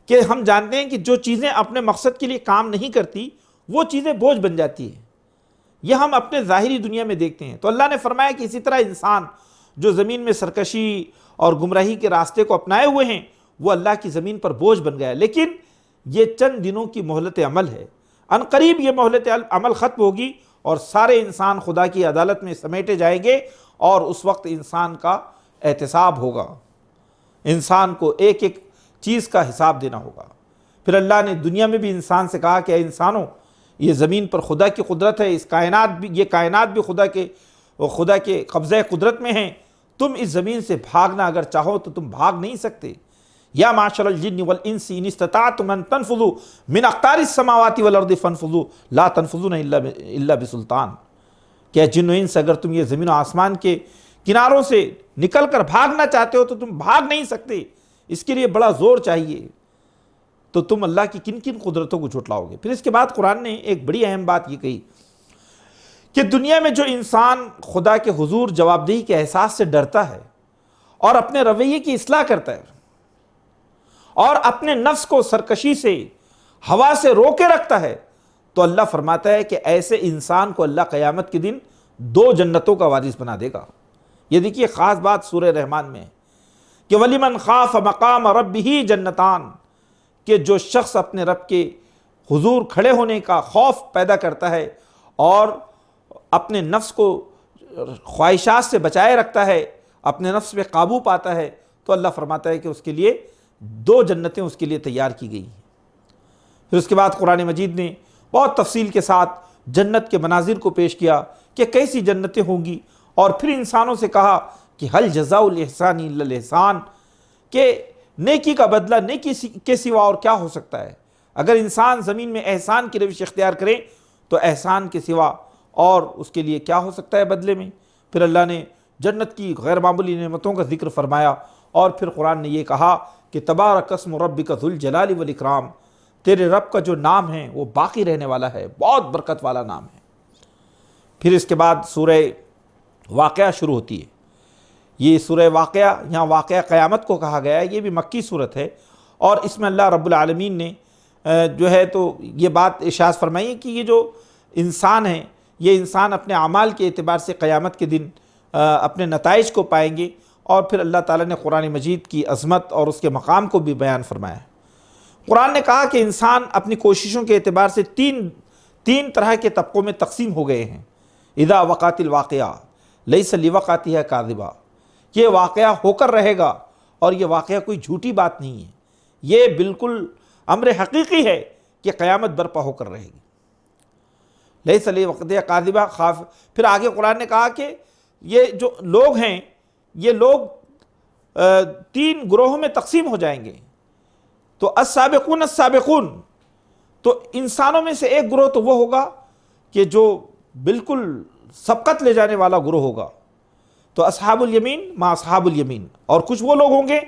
کہ ہم جانتے ہیں کہ جو چیزیں اپنے مقصد کے لیے کام نہیں کرتی وہ چیزیں بوجھ بن جاتی ہیں، یہ ہم اپنے ظاہری دنیا میں دیکھتے ہیں۔ تو اللہ نے فرمایا کہ اسی طرح انسان جو زمین میں سرکشی اور گمراہی کے راستے کو اپنائے ہوئے ہیں وہ اللہ کی زمین پر بوجھ بن گیا، لیکن یہ چند دنوں کی مہلت عمل ہے، عنقریب یہ مہلت عمل ختم ہوگی اور سارے انسان خدا کی عدالت میں سمیٹے جائیں گے اور اس وقت انسان کا احتساب ہوگا، انسان کو ایک ایک چیز کا حساب دینا ہوگا۔ پھر اللہ نے دنیا میں بھی انسان سے کہا کہ اے انسانوں، یہ زمین پر خدا کی قدرت ہے، اس کائنات بھی، یہ کائنات بھی خدا کے قبضہ قدرت میں ہیں، تم اس زمین سے بھاگنا اگر چاہو تو تم بھاگ نہیں سکتے۔ یا معشر الجن والانس ان استطعتم ان تنفذوا من اقطار السماوات والارض فانفذوا لا تنفذون الا بسلطان، کہ جن و انس اگر تم یہ زمین و آسمان کے کناروں سے نکل کر بھاگنا چاہتے ہو تو تم بھاگ نہیں سکتے، اس کے لیے بڑا زور چاہیے۔ تو تم اللہ کی کن کن قدرتوں کو جھٹلاؤ گے۔ پھر اس کے بعد قرآن نے ایک بڑی اہم بات یہ کہی کہ دنیا میں جو انسان خدا کے حضور جواب دہی کے احساس سے ڈرتا ہے اور اپنے رویے کی اصلاح کرتا ہے اور اپنے نفس کو سرکشی سے، ہوا سے روکے رکھتا ہے، تو اللہ فرماتا ہے کہ ایسے انسان کو اللہ قیامت کے دن 2 جنتوں کا وارث بنا دے گا۔ یہ دیکھیے خاص بات سورہ رحمان میں ہے کہ وَلِمَنْ خَافَ مَقَامَ رَبِّهِ جَنَّتَانِ، کہ جو شخص اپنے رب کے حضور کھڑے ہونے کا خوف پیدا کرتا ہے اور اپنے نفس کو خواہشات سے بچائے رکھتا ہے، اپنے نفس پہ قابو پاتا ہے، تو اللہ فرماتا ہے کہ اس کے لیے 2 جنتیں اس کے لیے تیار کی گئی ہیں۔ پھر اس کے بعد قرآن مجید نے بہت تفصیل کے ساتھ جنت کے مناظر کو پیش کیا کہ کیسی جنتیں ہوں گی، اور پھر انسانوں سے کہا کہ حل جزاء الاحسان الا الاحسان، کہ نیکی کا بدلہ نیکی کے سوا اور کیا ہو سکتا ہے۔ اگر انسان زمین میں احسان کی روش اختیار کرے تو احسان کے سوا اور اس کے لیے کیا ہو سکتا ہے بدلے میں۔ پھر اللہ نے جنت کی غیر معمولی نعمتوں کا ذکر فرمایا، اور پھر قرآن نے یہ کہا کہ تبارک اسم ربک ذو الجلال والاکرام، تیرے رب کا جو نام ہے وہ باقی رہنے والا ہے، بہت برکت والا نام ہے۔ پھر اس کے بعد سورہ واقعہ شروع ہوتی ہے۔ یہ سورہ واقعہ، یہاں واقعہ قیامت کو کہا گیا ہے، یہ بھی مکی صورت ہے، اور اس میں اللہ رب العالمین نے جو ہے تو یہ بات ارشاد فرمائی ہے کہ یہ جو انسان ہیں، یہ انسان اپنے اعمال کے اعتبار سے قیامت کے دن اپنے نتائج کو پائیں گے، اور پھر اللہ تعالیٰ نے قرآن مجید کی عظمت اور اس کے مقام کو بھی بیان فرمایا ہے۔ قرآن نے کہا کہ انسان اپنی کوششوں کے اعتبار سے تین طرح کے طبقوں میں تقسیم ہو گئے ہیں۔ اذا وقعت الواقعہ لیس لوقعتها کاذبہ، یہ واقعہ ہو کر رہے گا اور یہ واقعہ کوئی جھوٹی بات نہیں ہے، یہ بالکل امر حقیقی ہے کہ قیامت برپا ہو کر رہے گی۔ لیس لوقعتها کاذبہ خاف۔ پھر آگے قرآن نے کہا کہ یہ جو لوگ ہیں، یہ لوگ 3 گروہوں میں تقسیم ہو جائیں گے۔ تو السابقون السابقون، تو انسانوں میں سے ایک گروہ تو وہ ہوگا کہ جو بالکل سبقت لے جانے والا گروہ ہوگا، تو اصحاب الیمین ما اصحاب الیمین، اور کچھ وہ لوگ ہوں گے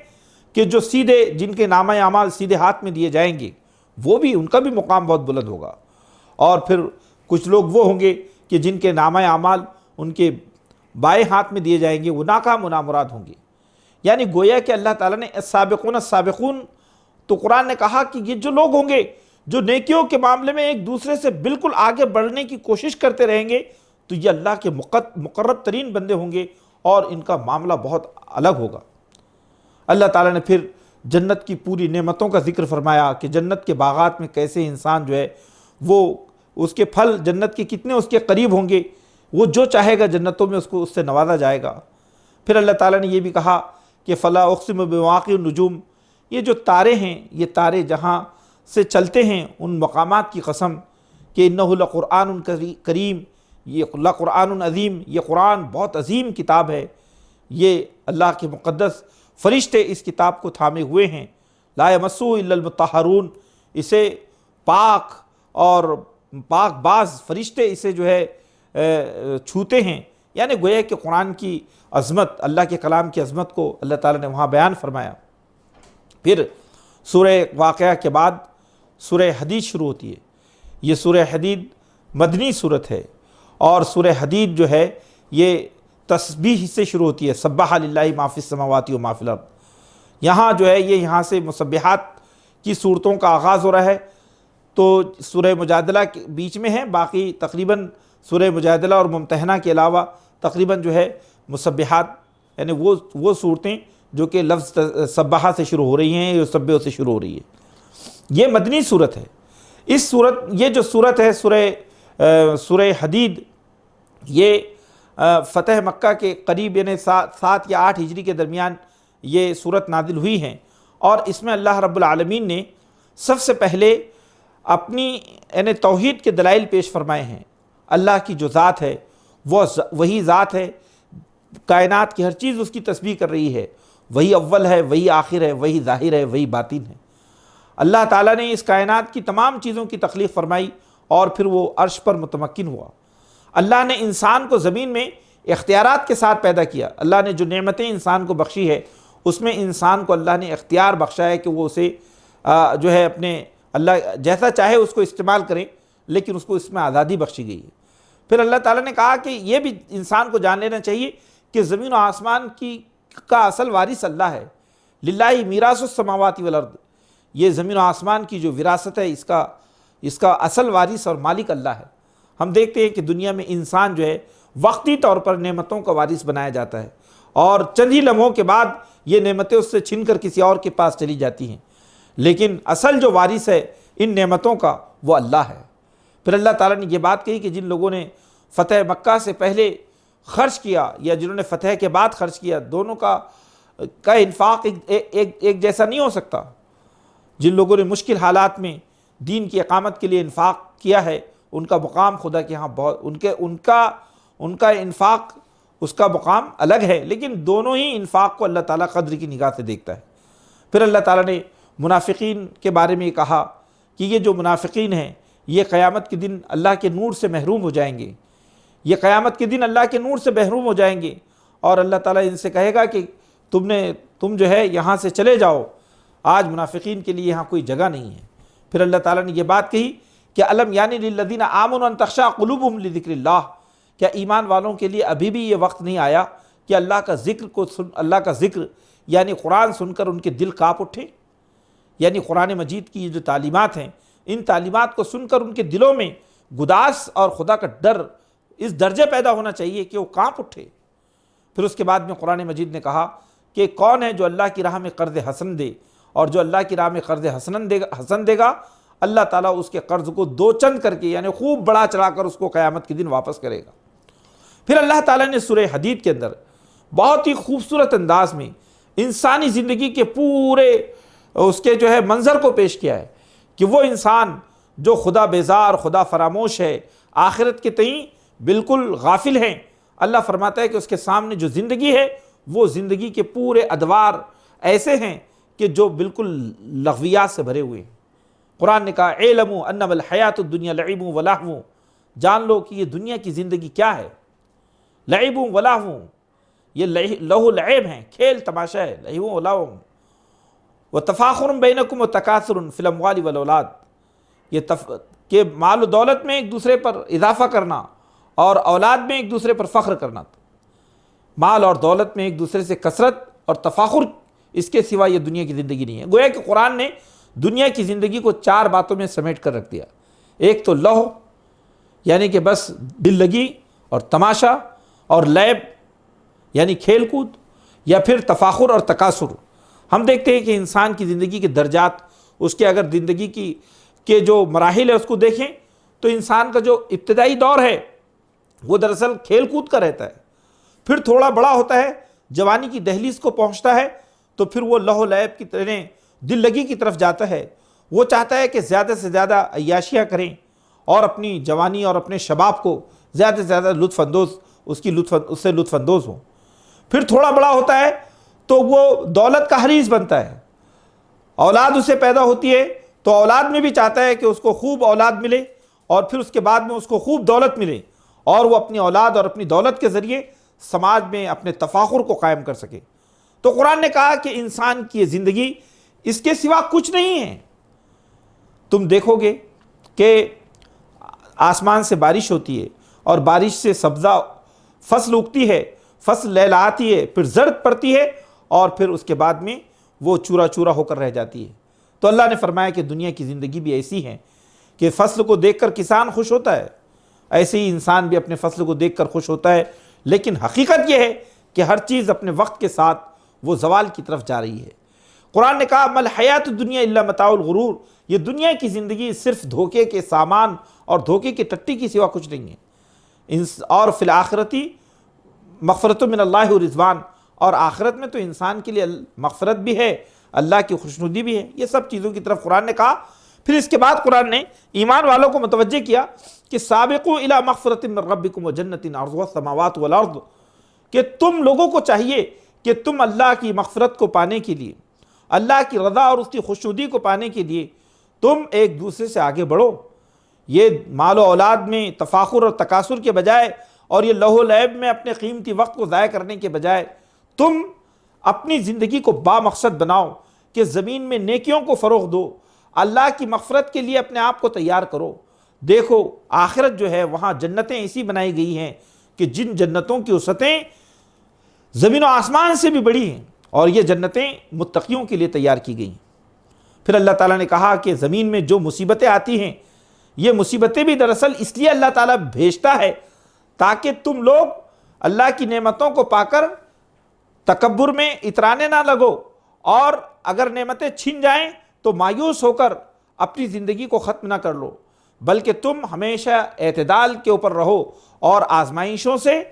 کہ جو سیدھے جن کے نامہ اعمال سیدھے ہاتھ میں دیے جائیں گے وہ بھی ان کا بھی مقام بہت بلند ہوگا، اور پھر کچھ لوگ وہ ہوں گے کہ جن کے نامہ اعمال ان کے بائیں ہاتھ میں دیے جائیں گے، وہ ناکام و نامراد ہوں گے۔ یعنی گویا کہ اللہ تعالیٰ نے السابقون السابقون، تو قرآن نے کہا کہ یہ جو لوگ ہوں گے جو نیکیوں کے معاملے میں ایک دوسرے سے بالکل آگے بڑھنے کی کوشش کرتے رہیں گے، تو یہ اللہ کے مقرب ترین بندے ہوں گے اور ان کا معاملہ بہت الگ ہوگا۔ اللہ تعالیٰ نے پھر جنت کی پوری نعمتوں کا ذکر فرمایا کہ جنت کے باغات میں کیسے انسان جو ہے وہ اس کے پھل جنت کے کتنے اس کے قریب ہوں گے، وہ جو چاہے گا جنتوں میں اس سے نوازا جائے گا۔ پھر اللہ تعالیٰ نے یہ بھی کہا کہ فلا اقسم بمواقع النجوم، یہ جو تارے ہیں، یہ تارے جہاں سے چلتے ہیں ان مقامات کی قسم کہ انہ لقرآن کریم، یہ لقرآن عظیم، یہ قرآن بہت عظیم کتاب ہے، یہ اللہ کے مقدس فرشتے اس کتاب کو تھامے ہوئے ہیں، لا یمسہ الا المطہرون، اسے پاک اور پاک باز فرشتے اسے جو ہے چھوتے ہیں۔ یعنی گویا کہ قرآن کی عظمت، اللہ کے کلام کی عظمت کو اللہ تعالیٰ نے وہاں بیان فرمایا۔ پھر سورہ واقعہ کے بعد سورہ حدید شروع ہوتی ہے۔ یہ سورہ حدید مدنی صورت ہے، اور سورہ حدید جو ہے یہ تسبیح سے شروع ہوتی ہے، سبح للہ ما فی السماوات و ما فی الارض۔ یہاں جو ہے یہاں سے مسبحات کی صورتوں کا آغاز ہو رہا ہے۔ تو سورہ مجادلہ کے بیچ میں ہے، باقی تقریباً سورہ مجادلہ اور ممتحنہ کے علاوہ تقریباً جو ہے مسبحات، یعنی وہ صورتیں جو کہ لفظ سبحہ سے شروع ہو رہی ہیں، یا سبح سے شروع ہو رہی ہے۔ یہ مدنی صورت ہے۔ یہ جو صورت ہے سورہ حدید، یہ فتح مکہ کے قریب یعنی 7 یا 8 ہجری کے درمیان یہ صورت نازل ہوئی ہیں، اور اس میں اللہ رب العالمین نے سب سے پہلے اپنی یعنی توحید کے دلائل پیش فرمائے ہیں۔ اللہ کی جو ذات ہے وہ وہی ذات ہے، کائنات کی ہر چیز اس کی تسبیح کر رہی ہے، وہی اول ہے، وہی آخر ہے، وہی ظاہر ہے، وہی باطن ہے۔ اللہ تعالیٰ نے اس کائنات کی تمام چیزوں کی تخلیق فرمائی، اور پھر وہ عرش پر متمکن ہوا۔ اللہ نے انسان کو زمین میں اختیارات کے ساتھ پیدا کیا۔ اللہ نے جو نعمتیں انسان کو بخشی ہے اس میں انسان کو اللہ نے اختیار بخشا ہے کہ وہ اسے جو ہے اپنے اللہ جیسا چاہے اس کو استعمال کریں، لیکن اس کو اس میں آزادی بخشی گئی ہے۔ پھر اللہ تعالیٰ نے کہا کہ یہ بھی انسان کو جان لینا چاہیے کہ زمین و آسمان کا اصل وارث اللہ ہے، للہ میراث السماوات والارض، یہ زمین و آسمان کی جو وراثت ہے اس کا اصل وارث اور مالک اللہ ہے۔ ہم دیکھتے ہیں کہ دنیا میں انسان جو ہے وقتی طور پر نعمتوں کا وارث بنایا جاتا ہے، اور چند ہی لمحوں کے بعد یہ نعمتیں اس سے چھن کر کسی اور کے پاس چلی جاتی ہیں، لیکن اصل جو وارث ہے ان نعمتوں کا وہ اللہ ہے۔ پھر اللہ تعالیٰ نے یہ بات کہی کہ جن لوگوں نے فتح مکہ سے پہلے خرچ کیا یا جنہوں نے فتح کے بعد خرچ کیا، دونوں کا انفاق ایک جیسا نہیں ہو سکتا۔ جن لوگوں نے مشکل حالات میں دین کی اقامت کے لیے انفاق کیا ہے، ان کا مقام خدا کے ہاں بہت ان کا انفاق اس کا مقام الگ ہے، لیکن دونوں ہی انفاق کو اللہ تعالیٰ قدر کی نگاہ سے دیکھتا ہے۔ پھر اللہ تعالیٰ نے منافقین کے بارے میں کہا کہ یہ جو منافقین ہیں یہ قیامت کے دن اللہ کے نور سے محروم ہو جائیں گے، یہ قیامت کے دن اللہ کے نور سے محروم ہو جائیں گے، اور اللہ تعالیٰ ان سے کہے گا کہ تم جو ہے یہاں سے چلے جاؤ، آج منافقین کے لیے یہاں کوئی جگہ نہیں ہے۔ پھر اللہ تعالیٰ نے یہ بات کہی کہ الم یعنی للذین آمنوا ان تخشع قلوبہم لذکر اللہ، کیا ایمان والوں کے لیے ابھی بھی یہ وقت نہیں آیا کہ اللہ کا ذکر یعنی قرآن سن کر ان کے دل کانپ اٹھے؟ یعنی قرآن مجید کی یہ جو تعلیمات ہیں، ان تعلیمات کو سن کر ان کے دلوں میں گداس اور خدا کا ڈر اس درجے پیدا ہونا چاہیے کہ وہ کانپ اٹھے۔ پھر اس کے بعد میں قرآن مجید نے کہا کہ کون ہے جو اللہ کی راہ میں قرض حسن دے، اور جو اللہ کی راہ میں قرض حسن دے گا اللہ تعالیٰ اس کے قرض کو 2 چند کر کے یعنی خوب بڑا چڑھا کر اس کو قیامت کے دن واپس کرے گا۔ پھر اللہ تعالیٰ نے سورہ حدید کے اندر بہت ہی خوبصورت انداز میں انسانی زندگی کے پورے اس کے جو ہے منظر کو پیش کیا ہے کہ وہ انسان جو خدا بیزار، خدا فراموش ہے، آخرت کے تئیں بالکل غافل ہیں، اللہ فرماتا ہے کہ اس کے سامنے جو زندگی ہے وہ زندگی کے پورے ادوار ایسے ہیں کہ جو بالکل لغویات سے بھرے ہوئے ہیں۔ قرآن نے کہا اعلموا انما الحیات الدنیا لعب و لہو، جان لو کہ یہ دنیا کی زندگی کیا ہے، لعب و لہو، یہ لہو لعب ہیں، کھیل تماشا ہے، لہو و لہو، وتفاخر بینکم وتکاثر فی الاموال والاولاد، یہ کہ مال و دولت میں ایک دوسرے پر اضافہ کرنا اور اولاد میں ایک دوسرے پر فخر کرنا، مال اور دولت میں ایک دوسرے سے کثرت اور تفاخر، اس کے سوا یہ دنیا کی زندگی نہیں ہے۔ گویا کہ قرآن نے دنیا کی زندگی کو 4 باتوں میں سمیٹ کر رکھ دیا۔ ایک تو لہو، یعنی کہ بس دل لگی اور تماشا، اور لعب یعنی کھیل کود، یا پھر تفاخر اور تکاثر۔ ہم دیکھتے ہیں کہ انسان کی زندگی کے درجات، اس کے اگر زندگی کے جو مراحل ہے اس کو دیکھیں تو انسان کا جو ابتدائی دور ہے وہ دراصل کھیل کود کا رہتا ہے، پھر تھوڑا بڑا ہوتا ہے، جوانی کی دہلیز کو پہنچتا ہے تو پھر وہ لہو لعب کی طرح دل لگی کی طرف جاتا ہے۔ وہ چاہتا ہے کہ زیادہ سے زیادہ عیاشیاں کریں اور اپنی جوانی اور اپنے شباب کو زیادہ سے زیادہ اس سے لطف اندوز ہوں۔ پھر تھوڑا بڑا ہوتا ہے تو وہ دولت کا حریص بنتا ہے، اولاد اسے پیدا ہوتی ہے تو اولاد میں بھی چاہتا ہے کہ اس کو خوب اولاد ملے، اور پھر اس کے بعد میں اس کو خوب دولت ملے، اور وہ اپنی اولاد اور اپنی دولت کے ذریعے سماج میں اپنے تفاخر کو قائم کر سکے۔ تو قرآن نے کہا کہ انسان کی زندگی اس کے سوا کچھ نہیں ہے۔ تم دیکھو گے کہ آسمان سے بارش ہوتی ہے اور بارش سے سبزہ فصل اگتی ہے، فصل لہلہاتی ہے، پھر زرد پڑتی ہے، اور پھر اس کے بعد میں وہ چورا چورا ہو کر رہ جاتی ہے۔ تو اللہ نے فرمایا کہ دنیا کی زندگی بھی ایسی ہے کہ فصل کو دیکھ کر کسان خوش ہوتا ہے، ایسے ہی انسان بھی اپنے فصل کو دیکھ کر خوش ہوتا ہے، لیکن حقیقت یہ ہے کہ ہر چیز اپنے وقت کے ساتھ وہ زوال کی طرف جا رہی ہے۔ قرآن نے کہا مل حیات الدنیا الا متاع الغرور، یہ دنیا کی زندگی صرف دھوکے کے سامان اور دھوکے کی ٹٹی کی سوا کچھ نہیں ہے۔ اور فی الآخرتی مغفرۃ من اللہ و رضوان، اور آخرت میں تو انسان کے لیے مغفرت بھی ہے، اللہ کی خوشنودی بھی ہے۔ یہ سب چیزوں کی طرف قرآن نے کہا۔ پھر اس کے بعد قرآن نے ایمان والوں کو متوجہ کیا کہ سابقوا الی مغفرۃ من ربکم وجنۃ عرضها السماوات والارض، کہ تم لوگوں کو چاہیے کہ تم اللہ کی مغفرت کو پانے کے لیے، اللہ کی رضا اور اس کی خوشنودی کو پانے کے لیے تم ایک دوسرے سے آگے بڑھو۔ یہ مال و اولاد میں تفاخر اور تکاثر کے بجائے، اور یہ لہو لعب میں اپنے قیمتی وقت کو ضائع کرنے کے بجائے، تم اپنی زندگی کو بامقصد بناؤ کہ زمین میں نیکیوں کو فروغ دو، اللہ کی مغفرت کے لیے اپنے آپ کو تیار کرو۔ دیکھو آخرت جو ہے وہاں جنتیں ایسی بنائی گئی ہیں کہ جن جنتوں کی وسعتیں زمین و آسمان سے بھی بڑی ہیں، اور یہ جنتیں متقیوں کے لیے تیار کی گئی ہیں۔ پھر اللہ تعالیٰ نے کہا کہ زمین میں جو مصیبتیں آتی ہیں، یہ مصیبتیں بھی دراصل اس لیے اللہ تعالیٰ بھیجتا ہے تاکہ تم لوگ اللہ کی نعمتوں کو پا کر تکبر میں اترانے نہ لگو، اور اگر نعمتیں چھن جائیں تو مایوس ہو کر اپنی زندگی کو ختم نہ کر لو، بلکہ تم ہمیشہ اعتدال کے اوپر رہو، اور آزمائشوں سے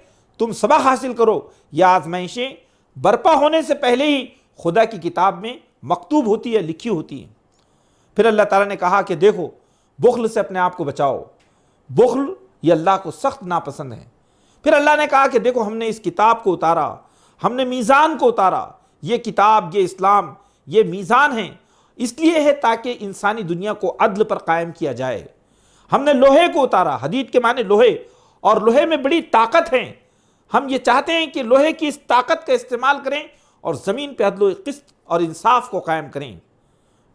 تم سبق حاصل کرو۔ یہ آزمائشیں برپا ہونے سے پہلے ہی خدا کی کتاب میں مکتوب ہوتی ہے، لکھی ہوتی ہیں۔ پھر اللہ تعالیٰ نے کہا کہ دیکھو بخل سے اپنے آپ کو بچاؤ، بخل یہ اللہ کو سخت ناپسند ہے۔ پھر اللہ نے کہا کہ دیکھو ہم نے اس کتاب کو اتارا، ہم نے میزان کو اتارا، یہ کتاب، یہ اسلام، یہ میزان ہے، اس لیے ہے تاکہ انسانی دنیا کو عدل پر قائم کیا جائے۔ ہم نے لوہے کو اتارا، حدید کے معنی لوہے، اور لوہے میں بڑی طاقت ہے، ہم یہ چاہتے ہیں کہ لوہے کی اس طاقت کا استعمال کریں اور زمین پہ عدل و قسط اور انصاف کو قائم کریں۔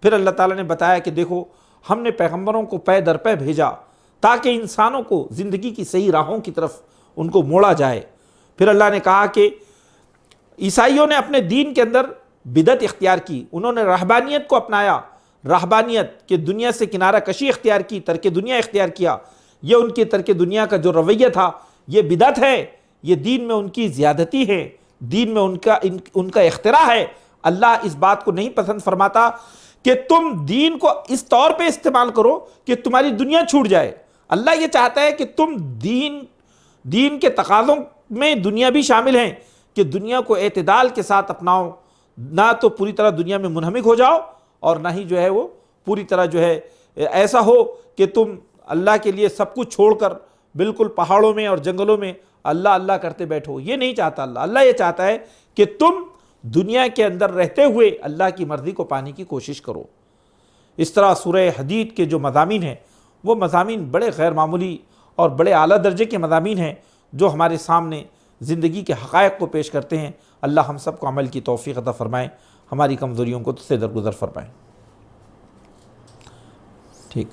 پھر اللہ تعالیٰ نے بتایا کہ دیکھو ہم نے پیغمبروں کو پے در پے بھیجا تاکہ انسانوں کو زندگی کی صحیح راہوں کی طرف ان کو موڑا جائے۔ پھر اللہ نے کہا کہ عیسائیوں نے اپنے دین کے اندر بدعت اختیار کی، انہوں نے رہبانیت کو اپنایا، رہبانیت کہ دنیا سے کنارہ کشی اختیار کی، ترک دنیا اختیار کیا۔ یہ ان کے ترک دنیا کا جو رویہ تھا یہ بدعت ہے، یہ دین میں ان کی زیادتی ہے، دین میں ان کا اختراع ہے۔ اللہ اس بات کو نہیں پسند فرماتا کہ تم دین کو اس طور پہ استعمال کرو کہ تمہاری دنیا چھوٹ جائے۔ اللہ یہ چاہتا ہے کہ تم دین کے تقاضوں میں دنیا بھی شامل ہیں، کہ دنیا کو اعتدال کے ساتھ اپناؤ، نہ تو پوری طرح دنیا میں منہمک ہو جاؤ، اور نہ ہی جو ہے وہ پوری طرح جو ہے ایسا ہو کہ تم اللہ کے لیے سب کچھ چھوڑ کر بالکل پہاڑوں میں اور جنگلوں میں اللہ اللہ کرتے بیٹھو۔ یہ نہیں چاہتا اللہ، اللہ یہ چاہتا ہے کہ تم دنیا کے اندر رہتے ہوئے اللہ کی مرضی کو پانے کی کوشش کرو۔ اس طرح سورہ حدید کے جو مضامین ہیں وہ مضامین بڑے غیر معمولی اور بڑے اعلیٰ درجے کے مضامین ہیں جو ہمارے سامنے زندگی کے حقائق کو پیش کرتے ہیں۔ اللہ ہم سب کو عمل کی توفیق عطا فرمائے۔ ہماری کمزوریوں کو سے درگزر فرمائیں. ٹھیک.